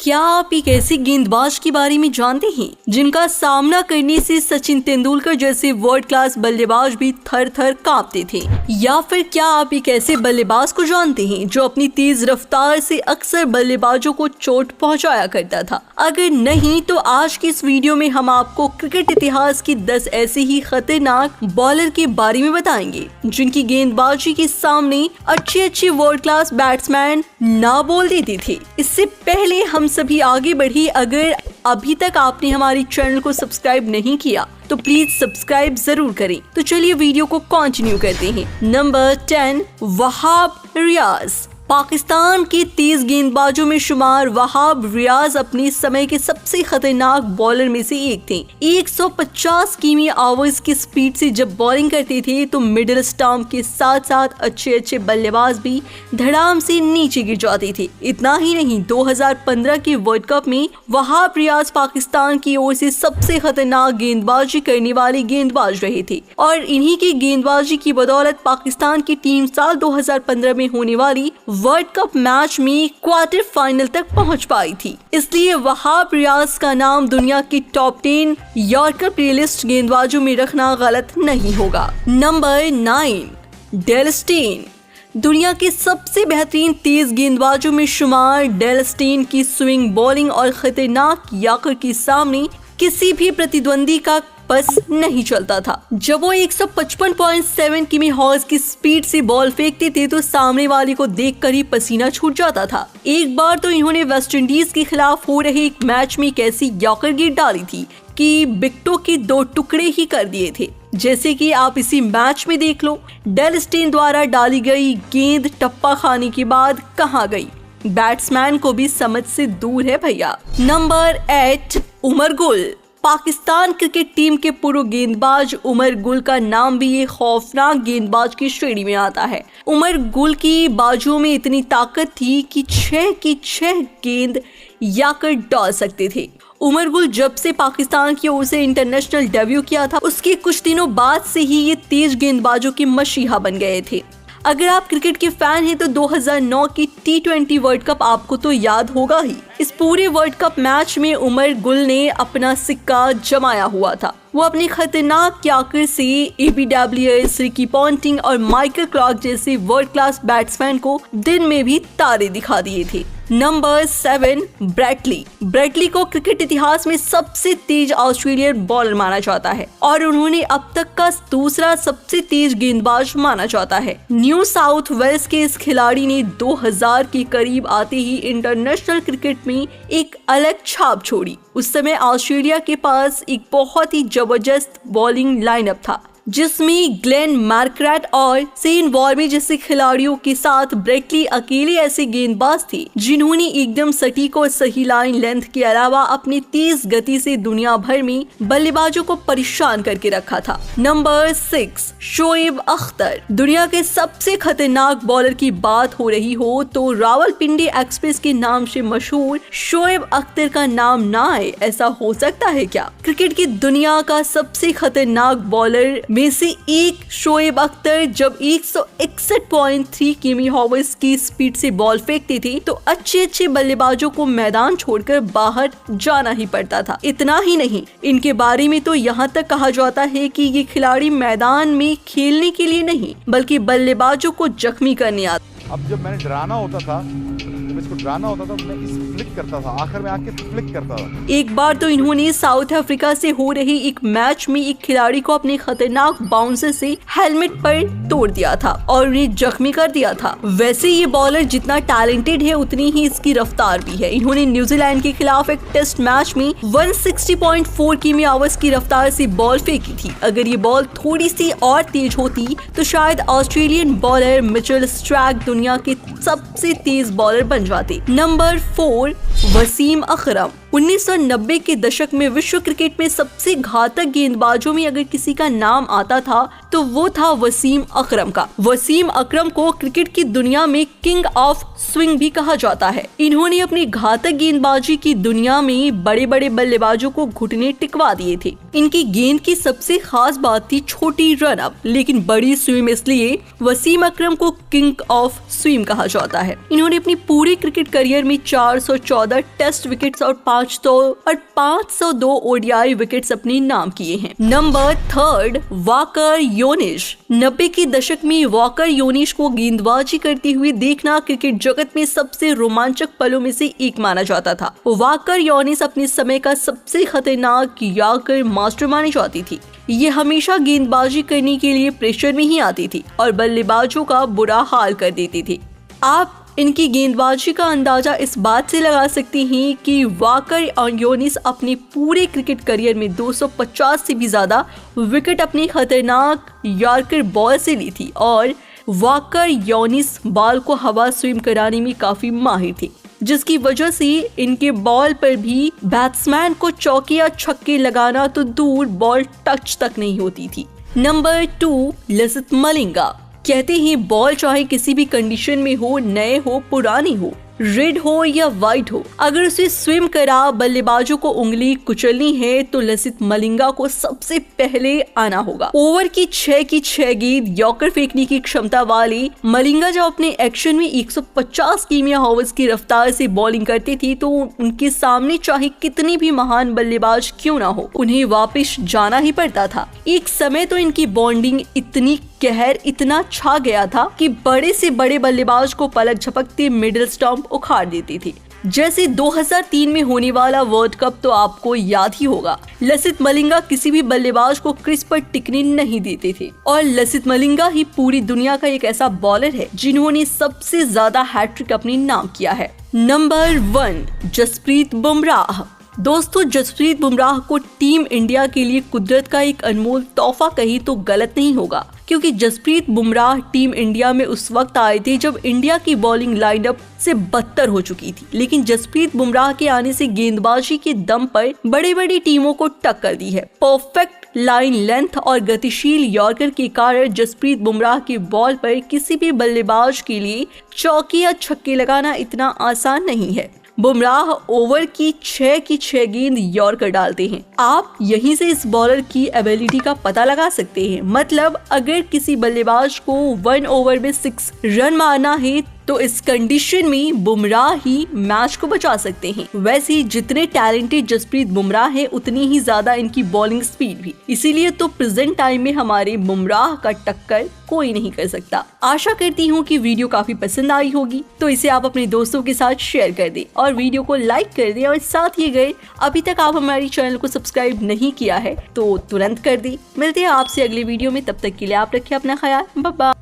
क्या आप एक ऐसे गेंदबाज के बारे में जानते हैं जिनका सामना करने से सचिन तेंदुलकर जैसे वर्ल्ड क्लास बल्लेबाज भी थर थर कांपते थे? या फिर क्या आप एक ऐसे बल्लेबाज को जानते हैं जो अपनी तेज रफ्तार से अक्सर बल्लेबाजों को चोट पहुंचाया करता था? अगर नहीं तो आज की इस वीडियो में हम आपको क्रिकेट इतिहास की 10 ऐसे ही खतरनाक बॉलर के बारे में बताएंगे जिनकी गेंदबाजी के सामने अच्छे वर्ल्ड क्लास बैट्समैन ना बोल देते थे। इससे पहले हम सभी आगे बढ़ी, अगर अभी तक आपने हमारे चैनल को सब्सक्राइब नहीं किया तो प्लीज सब्सक्राइब जरूर करें। तो चलिए वीडियो को कंटिन्यू करते हैं। नंबर 10, वहाब रियाज। पाकिस्तान के तेज गेंदबाजों में शुमार वहाब रियाज अपने समय के सबसे खतरनाक बॉलर में से एक थे। 150 किमी आवर्स की स्पीड से जब बॉलिंग करते थे तो मिडिल स्टंप के साथ साथ अच्छे बल्लेबाज भी धड़ाम से नीचे गिर जाते थे। इतना ही नहीं, 2015 के वर्ल्ड कप में वहाब रियाज पाकिस्तान की ओर से सबसे खतरनाक गेंदबाजी करने वाले गेंदबाज रहे थे और इन्हीं की गेंदबाजी की बदौलत पाकिस्तान की टीम साल 2015 में होने वाली वर्ल्ड कप मैच में क्वार्टर फाइनल तक पहुंच पाई थी। इसलिए वहाब रियाज का नाम दुनिया की टॉप 10 यॉर्कर प्लेलिस्ट गेंदबाजों में रखना गलत नहीं होगा। Number 9, Dale Steyn. दुनिया के सबसे बेहतरीन तेज गेंदबाजों में शुमार डेल स्टेन की स्विंग बॉलिंग और खतरनाक यॉर्कर के सामने किसी भी प्रतिद्वंदी का बस नहीं चलता था। जब वो 155.7 किमी हॉर्स की स्पीड से बॉल फेंकते थे तो सामने वाले को देखकर ही पसीना छूट जाता था। एक बार तो इन्होंने वेस्ट इंडीज के खिलाफ हो रहे एक मैच में एक ऐसी यॉर्कर गिर डाली थी कि विकेटों के 2 टुकड़े ही कर दिए थे। जैसे कि आप इसी मैच में देख लो, डेल स्टेन द्वारा डाली गई गेंद टप्पा खाने के बाद कहाँ गई, बैट्समैन को भी समझ से दूर है भैया। Number 8, Umar Gul. Pakistan cricket team के पूर्व गेंदबाज उमर गुल का नाम भी एक खौफनाक गेंदबाज की श्रेणी में आता है। उमर गुल की बाजुओं में इतनी ताकत थी कि 6 की 6 गेंद याकर डाल सकते थे। उमर गुल जब से पाकिस्तान की ओर से इंटरनेशनल डेब्यू किया था उसके कुछ दिनों बाद से ही ये तेज गेंदबाजों के मशीहा बन गए थे। अगर आप क्रिकेट के फैन हैं तो 2009 की T20 वर्ल्ड कप आपको तो याद होगा ही। इस पूरे वर्ल्ड कप मैच में उमर गुल ने अपना सिक्का जमाया हुआ था। वो अपने खतरनाक यॉर्कर से एबी डिविलियर्स, रिकी पॉन्टिंग और माइकल क्लार्क जैसे वर्ल्ड क्लास बैट्समैन को दिन में भी तारे दिखा दिए थे। Number 7, Bradley. ब्रैडली को क्रिकेट इतिहास में सबसे तेज ऑस्ट्रेलियन बॉलर माना जाता है और उन्होंने अब तक का दूसरा सबसे तेज गेंदबाज माना जाता है। न्यू साउथ वेल्स के इस खिलाड़ी ने 2000 के करीब आते ही इंटरनेशनल क्रिकेट में एक अलग छाप छोड़ी। उस समय ऑस्ट्रेलिया के पास एक बहुत ही जबरदस्त बॉलिंग लाइनअप था जिसमें ग्लेन मैकग्राथ और शेन वॉर्न जैसे खिलाड़ियों के साथ ब्रैडली अकेले ऐसे गेंदबाज थे जिन्होंने एकदम सटीक और सही लाइन लेंथ के अलावा अपनी तेज गति से दुनिया भर में बल्लेबाजों को परेशान करके रखा था। नंबर 6, शोएब अख्तर। दुनिया के सबसे खतरनाक बॉलर की बात हो रही हो तो रावलपिंडी एक्सप्रेस के नाम से मशहूर शोएब अख्तर का नाम ना आए, ऐसा हो सकता है क्या? क्रिकेट की दुनिया का सबसे खतरनाक बॉलर में से एक शोएब अख्तर जब 161.3 किमी हॉर्स की स्पीड से बॉल फेंकते थे तो अच्छे बल्लेबाजों को मैदान छोड़कर बाहर जाना ही पड़ता था। इतना ही नहीं, इनके बारे में तो यहाँ तक कहा जाता है कि ये खिलाड़ी मैदान में खेलने के लिए नहीं बल्कि बल्लेबाजों को जख्मी करने आते। अब जब मैंने डराना होता था मैं इस फ्लिक करता था, आखिर में आके फ्लिक करता था। एक बार तो इन्होंने साउथ अफ्रीका से हो रही एक मैच में एक खिलाड़ी को अपने खतरनाक बाउंसर से हेलमेट पर तोड़ दिया था और उन्हें जख्मी कर दिया था। वैसे ये बॉलर जितना टैलेंटेड है उतनी ही इसकी रफ्तार भी है। इन्होंने न्यूजीलैंड के खिलाफ एक टेस्ट मैच में 160.4 किमी आवर्स की रफ्तार से बॉल फेंकी थी। अगर ये बॉल थोड़ी सी और तेज होती तो शायद ऑस्ट्रेलियन बॉलर मिचेल स्ट्रैक दुनिया के सबसे तेज बॉलर बन जाते। नंबर 4, वसीम अकरम। 1990 के दशक में विश्व क्रिकेट में सबसे घातक गेंदबाजों में अगर किसी का नाम आता था तो वो था वसीम अकरम का। वसीम अकरम को क्रिकेट की दुनिया में किंग ऑफ स्विंग भी कहा जाता है। इन्होंने अपनी घातक गेंदबाजी की दुनिया में बड़े बल्लेबाजों को घुटने टिकवा दिए थे। इनकी गेंद की सबसे खास बात थी छोटी रन अप लेकिन बड़ी स्विम, इसलिए वसीम अकरम को किंग ऑफ स्विम कहा जाता है। इन्होंने अपनी पूरी क्रिकेट करियर में 414 टेस्ट विकेट्स और 502 ओडीआई विकेट्स अपने नाम किए हैं। Number 3, walker यूनिश। 90 के दशक में वॉकर यूनिश को गेंदबाजी करते हुए देखना क्रिकेट जगत में सबसे रोमांचक पलों में से एक माना जाता था। वॉकर यूनिश अपने समय का सबसे खतरनाक यॉर्कर मास्टर मानी जाती थी। ये हमेशा गेंदबाजी करने के लिए प्रेशर में ही आती थी और बल्लेबाजों का बुरा हाल कर देती थी। आप इनकी गेंदबाजी का अंदाजा इस बात से लगा सकते हैं कि वॉकर यूनिश अपने पूरे क्रिकेट करियर में 250 से भी ज्यादा विकेट अपनी खतरनाक यॉर्कर बॉल से ली थी और वॉकर यूनिश बॉल को हवा स्विम कराने में काफी माहिर थे, जिसकी वजह से इनके बॉल पर भी बैट्समैन को चौके या छक्के लगाना तो दूर बॉल टच तक नहीं होती थी। नंबर 2, लसित मलिंगा। कहते हैं बॉल चाहे किसी भी कंडीशन में हो, नए हो पुरानी हो, रेड हो या वाइट हो, अगर उसे स्विम करा बल्लेबाजों को उंगली कुचलनी है तो लसित मलिंगा को सबसे पहले आना होगा। ओवर की 6 गेंद यॉर्कर फेंकने की क्षमता वाली मलिंगा जब अपने एक्शन में 150 किमी आवर्स की रफ्तार से बॉलिंग करती थी तो उनके सामने चाहे कितनी भी महान बल्लेबाज क्यों ना हो, उन्हें वापस जाना ही पड़ता था। एक समय तो इनकी बॉन्डिंग इतनी कहर इतना छा गया था कि बड़े से बड़े बल्लेबाज को पलक झपकते मिडिल स्टंप उखाड़ देती थी। जैसे 2003 में होने वाला वर्ल्ड कप तो आपको याद ही होगा। लसित मलिंगा किसी भी बल्लेबाज को क्रीज पर टिकने नहीं देते थे और लसित मलिंगा ही पूरी दुनिया का एक ऐसा बॉलर है जिन्होंने सबसे ज्यादा हैट्रिक अपने नाम किया है। नंबर 1, जसप्रीत बुमराह। दोस्तों, जसप्रीत बुमराह को टीम इंडिया के लिए कुदरत का एक अनमोल तोहफा कही तो गलत नहीं होगा, क्योंकि जसप्रीत बुमराह टीम इंडिया में उस वक्त आए थे जब इंडिया की बॉलिंग लाइनअप से बदतर हो चुकी थी। लेकिन जसप्रीत बुमराह के आने से गेंदबाजी के दम पर बड़ी बड़ी टीमों को टक्कर दी है। परफेक्ट लाइन लेंथ और गतिशील यॉर्कर के कारण जसप्रीत बुमराह के बॉल पर किसी भी बल्लेबाज के लिए चौके या छक्के लगाना इतना आसान नहीं है। बुमराह ओवर की 6 गेंद यॉर्कर डालते हैं। आप यहीं से इस बॉलर की एबिलिटी का पता लगा सकते हैं। मतलब अगर किसी बल्लेबाज को 1 ओवर में 6 रन मारना है तो इस कंडीशन में बुमराह ही मैच को बचा सकते हैं। वैसे ही जितने टैलेंटेड जसप्रीत बुमराह है उतनी ही ज्यादा इनकी बॉलिंग स्पीड भी, इसीलिए तो प्रेजेंट टाइम में हमारे बुमराह का टक्कर कोई नहीं कर सकता। आशा करती हूँ कि वीडियो काफी पसंद आई होगी, तो इसे आप अपने दोस्तों के साथ शेयर कर दें और वीडियो को लाइक कर दें। और साथ ही अगर अभी तक आप हमारे चैनल को सब्सक्राइब नहीं किया है तो तुरंत कर दें। मिलते हैं आपसे अगले वीडियो में, तब तक के लिए आप रखिए अपना ख्याल। Bye bye.